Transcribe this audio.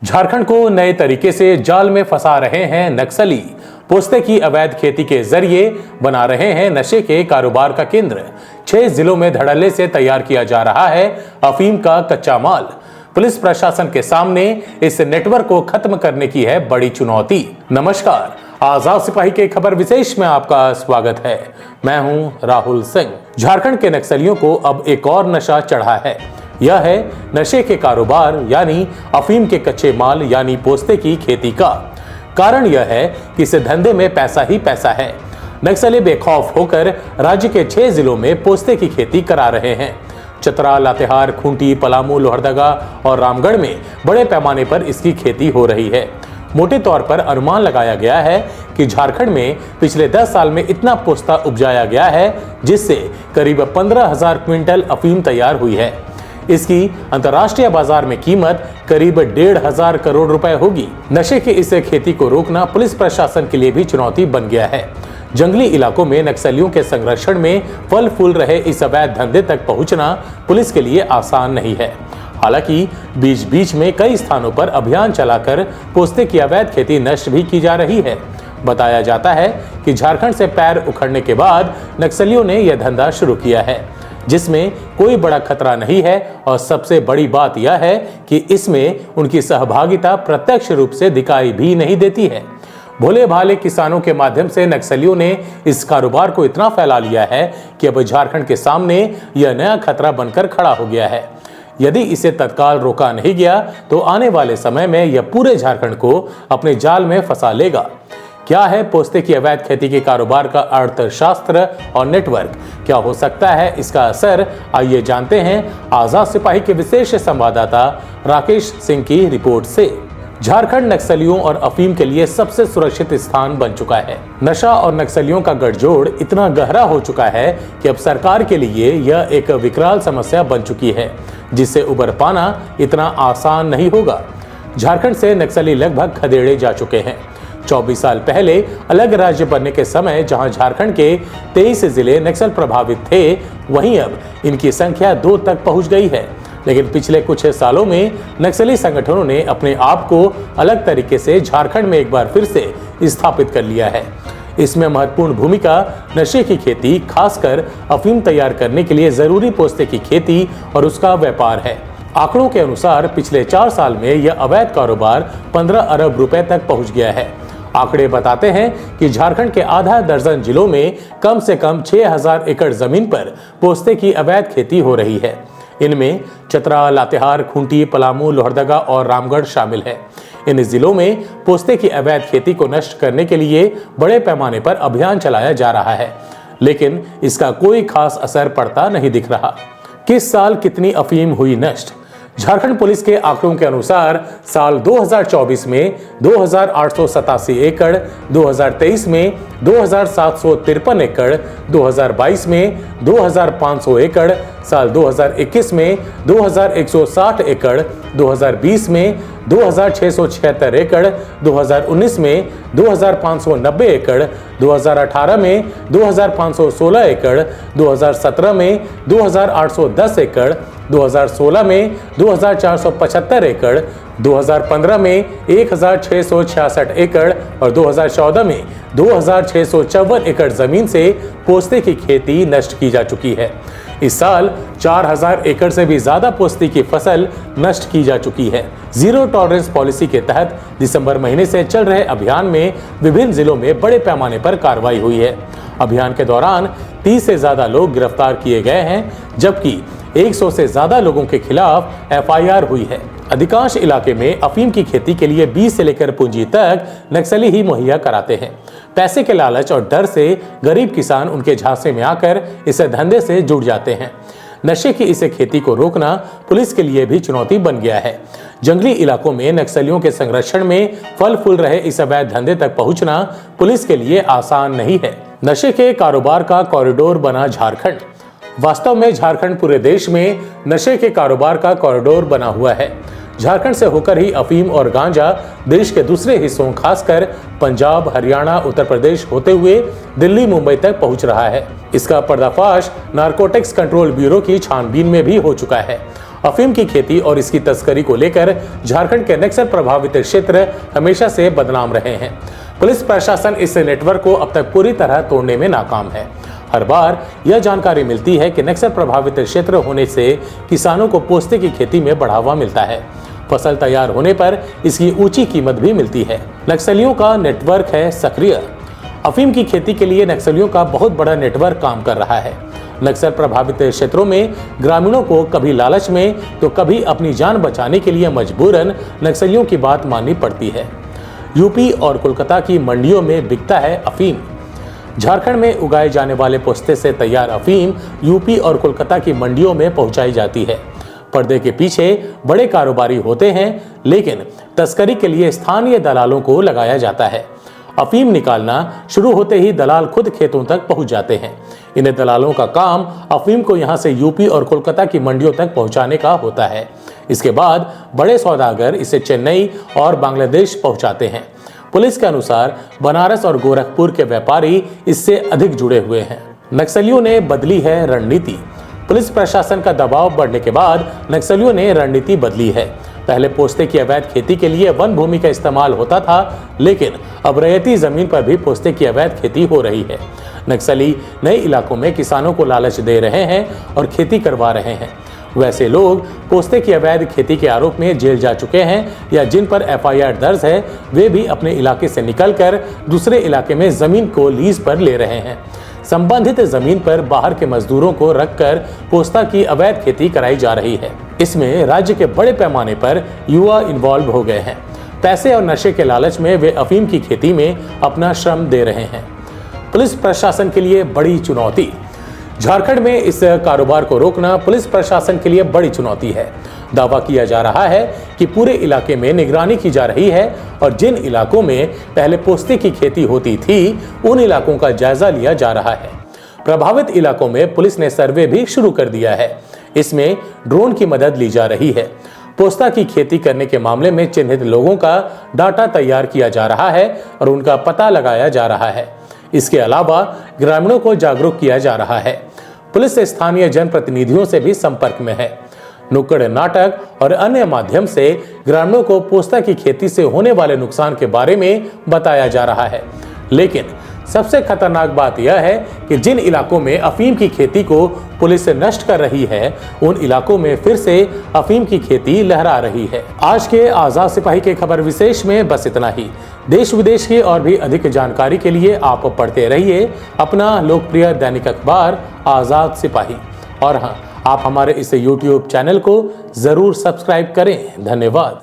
झारखंड को नए तरीके से जाल में फंसा रहे हैं नक्सली। पोस्ते की अवैध खेती के जरिए बना रहे हैं नशे के कारोबार का केंद्र। 6 जिलों में धड़ल्ले से तैयार किया जा रहा है अफीम का कच्चा माल। पुलिस प्रशासन के सामने इस नेटवर्क को खत्म करने की है बड़ी चुनौती। नमस्कार, आजाद सिपाही के खबर विशेष में आपका स्वागत है। मैं हूं राहुल सिंह। झारखंड के नक्सलियों को अब एक और नशा चढ़ा है। यह है नशे के कारोबार यानी अफीम के कच्चे माल यानी पोस्ते की खेती का। कारण यह है कि इस धंधे में पैसा ही पैसा है। नक्सली बेखौफ होकर राज्य के 6 जिलों में पोस्ते की खेती करा रहे हैं। चतरा, लातेहार, खूंटी, पलामू, लोहरदगा और रामगढ़ में बड़े पैमाने पर इसकी खेती हो रही है। मोटे तौर पर अनुमान लगाया गया है कि झारखंड में पिछले 10 साल में इतना पोस्ता उपजाया गया है जिससे करीब 15,000 क्विंटल अफीम तैयार हुई है। इसकी अंतर्राष्ट्रीय बाजार में कीमत करीब 1,500 करोड़ रुपए होगी। नशे की इस खेती को रोकना पुलिस प्रशासन के लिए भी चुनौती बन गया है। जंगली इलाकों में नक्सलियों के संरक्षण में फल फूल रहे इस अवैध धंधे तक पहुंचना पुलिस के लिए आसान नहीं है। हालांकि बीच बीच में कई स्थानों पर अभियान चलाकर पोस्ते की अवैध खेती नष्ट भी की जा रही है। बताया जाता है कि झारखंड से पैर उखड़ने के बाद नक्सलियों ने यह धंधा शुरू किया है, जिसमें कोई बड़ा खतरा नहीं है और सबसे बड़ी बात यह है कि इसमें उनकी सहभागिता प्रत्यक्ष रूप से दिखाई भी नहीं देती है। भोले भाले किसानों के माध्यम से नक्सलियों ने इस कारोबार को इतना फैला लिया है कि अब झारखंड के सामने यह नया खतरा बनकर खड़ा हो गया है। यदि इसे तत्काल रोका नहीं गया तो आने वाले समय में यह पूरे झारखंड को अपने जाल में फंसा लेगा। क्या है पोस्ते की अवैध खेती के कारोबार का अर्थशास्त्र और नेटवर्क? क्या हो सकता है इसका असर? आइए जानते हैं आजाद सिपाही के विशेष संवाददाता राकेश सिंह की रिपोर्ट से। झारखंड नक्सलियों और अफीम के लिए सबसे सुरक्षित स्थान बन चुका है। नशा और नक्सलियों का गठजोड़ इतना गहरा हो चुका है कि अब सरकार के लिए यह एक विकराल समस्या बन चुकी है, जिससे उबर पाना इतना आसान नहीं होगा। झारखंड से नक्सली लगभग खदेड़े जा चुके हैं। 24 साल पहले अलग राज्य बनने के समय जहां झारखंड के 23 जिले नक्सल प्रभावित थे, वहीं अब इनकी संख्या 2 तक पहुंच गई है। लेकिन पिछले कुछ सालों में नक्सली संगठनों ने अपने आप को अलग तरीके से झारखंड में एक बार फिर से स्थापित कर लिया है। इसमें महत्वपूर्ण भूमिका नशे की खेती, खासकर अफीम तैयार करने के लिए जरूरी पोस्ते की खेती और उसका व्यापार है। आंकड़ों के अनुसार पिछले 4 साल में यह अवैध कारोबार 15 अरब रुपए तक पहुंच गया है। आंकड़े बताते हैं कि झारखंड के आधा दर्जन जिलों में कम से कम 6,000 एकड़ जमीन पर पोस्ते की अवैध खेती हो रही है। इनमें चतरा, लातेहार, खूंटी, पलामू, लोहरदगा और रामगढ़ शामिल है। इन जिलों में पोस्ते की अवैध खेती को नष्ट करने के लिए बड़े पैमाने पर अभियान चलाया जा रहा है, लेकिन इसका कोई खास असर पड़ता नहीं दिख रहा। किस साल कितनी अफीम हुई नष्ट? झारखंड पुलिस के आंकड़ों के अनुसार साल 2024 में 2,887 एकड़, 2023 में 2,753 एकड़, 2022 में 2,500 एकड़, साल 2021 में 2,160 एकड़, 2020 में 2,676 एकड़, 2019 में 2,590 एकड़, 2018 में 2,516 एकड़, 2017 में 2,810 एकड़, 2016 में 2,475 एकड़, 2015 में 1,666 एकड़ और 2014 में 2,654 एकड़ जमीन से पोस्ते की खेती नष्ट की जा चुकी है। इस साल 4,000 एकड़ से भी ज्यादा पोस्ते की फसल नष्ट की जा चुकी है। जीरो टॉलरेंस पॉलिसी के तहत दिसंबर महीने से चल रहे अभियान में विभिन्न जिलों में बड़े पैमाने पर कार्रवाई हुई है। अभियान के दौरान 30 से ज्यादा लोग गिरफ्तार किए गए हैं, जबकि 100 से ज्यादा लोगों के खिलाफ FIR हुई है। अधिकांश इलाके में अफीम की खेती के लिए बीज से लेकर पूंजी तक नक्सली ही मुहैया कराते हैं। पैसे के लालच और डर से गरीब किसान उनके झांसे में आकर इस धंधे से जुड़ जाते हैं। नशे की इस खेती को रोकना पुलिस के लिए भी चुनौती बन गया है। जंगली इलाकों में नक्सलियों के संरक्षण में फल फूल रहे इस अवैध धंधे तक पहुंचना पुलिस के लिए आसान नहीं है। नशे के कारोबार का कॉरिडोर बना झारखंड। वास्तव में झारखंड पूरे देश में नशे के कारोबार का कॉरिडोर बना हुआ है। झारखंड से होकर ही अफीम और गांजा देश के दूसरे हिस्सों खासकर पंजाब, हरियाणा, उत्तर प्रदेश होते हुए दिल्ली, मुंबई तक पहुंच रहा है। इसका पर्दाफाश नारकोटिक्स कंट्रोल ब्यूरो की छानबीन में भी हो चुका है। अफीम की खेती और इसकी तस्करी को लेकर झारखंड के नक्सल प्रभावित क्षेत्र हमेशा से बदनाम रहे हैं। पुलिस प्रशासन इस नेटवर्क को अब तक पूरी तरह तोड़ने में नाकाम है। हर बार यह जानकारी मिलती है कि नक्सल प्रभावित क्षेत्र होने से किसानों को पोस्ते की खेती में बढ़ावा मिलता है। फसल तैयार होने पर इसकी ऊंची कीमत भी मिलती है। नक्सलियों का नेटवर्क है सक्रिय। अफीम की खेती के लिए नक्सलियों का बहुत बड़ा नेटवर्क काम कर रहा है। नक्सल प्रभावित क्षेत्रों में ग्रामीणों को कभी लालच में तो कभी अपनी जान बचाने के लिए मजबूरन नक्सलियों की बात माननी पड़ती है। यूपी और कोलकाता की मंडियों में बिकता है अफीम। झारखंड में उगाए जाने वाले पोस्ते से तैयार अफीम यूपी और कोलकाता की मंडियों में पहुंचाई जाती है। पर्दे के पीछे बड़े कारोबारी होते हैं, लेकिन तस्करी के लिए स्थानीय दलालों को लगाया जाता है। अफीम निकालना शुरू होते ही दलाल खुद खेतों तक पहुंच जाते हैं। इन दलालों का काम अफीम को यहां से यूपी और कोलकाता की मंडियों तक पहुंचाने का होता है। इसके बाद बड़े सौदागर इसे चेन्नई और बांग्लादेश पहुंचाते हैं। पुलिस के अनुसार बनारस और गोरखपुर के व्यापारी इससे अधिक जुड़े हुए हैं। नक्सलियों ने बदली है रणनीति। पुलिस प्रशासन का दबाव बढ़ने के बाद नक्सलियों ने रणनीति बदली है। पहले पोस्ते की अवैध खेती के लिए वन भूमि का इस्तेमाल होता था, लेकिन अब रैयती जमीन पर भी पोस्ते की अवैध खेती हो रही है। नक्सली नए इलाकों में किसानों को लालच दे रहे हैं और खेती करवा रहे हैं। वैसे लोग पोस्ते की अवैध खेती के आरोप में जेल जा चुके हैं या जिन पर FIR दर्ज है, वे भी अपने इलाके से निकलकर दूसरे इलाके में जमीन को लीज पर ले रहे हैं। संबंधित जमीन पर बाहर के मजदूरों को रखकर पोस्ता की अवैध खेती कराई जा रही है। इसमें राज्य के बड़े पैमाने पर युवा इन्वॉल्व हो गए हैं। पैसे और नशे के लालच में वे अफीम की खेती में अपना श्रम दे रहे हैं। पुलिस प्रशासन के लिए बड़ी चुनौती। झारखंड में इस कारोबार को रोकना पुलिस प्रशासन के लिए बड़ी चुनौती है। दावा किया जा रहा है कि पूरे इलाके में निगरानी की जा रही है और जिन इलाकों में पहले पोस्ते की खेती होती थी, उन इलाकों का जायजा लिया जा रहा है। प्रभावित इलाकों में पुलिस ने सर्वे भी शुरू कर दिया है। इसमें ड्रोन की मदद ली जा रही है। पोस्ता की खेती करने के मामले में चिन्हित लोगों का डाटा तैयार किया जा रहा है और उनका पता लगाया जा रहा है। इसके अलावा ग्रामीणों को जागरूक किया जा रहा है। पुलिस स्थानीय जनप्रतिनिधियों से भी संपर्क में है। नुक्कड़ नाटक और अन्य माध्यम से ग्रामीणों को पोस्ता की खेती से होने वाले नुकसान के बारे में बताया जा रहा है। लेकिन सबसे खतरनाक बात यह है कि जिन इलाकों में अफीम की खेती को पुलिस नष्ट कर रही है, उन इलाकों में फिर से अफीम की खेती लहरा रही है। आज के आजाद सिपाही के खबर विशेष में बस इतना ही। देश विदेश की और भी अधिक जानकारी के लिए आप पढ़ते रहिए अपना लोकप्रिय दैनिक अखबार आजाद सिपाही। और हाँ, आप हमारे इस YouTube चैनल को जरूर सब्सक्राइब करें। धन्यवाद।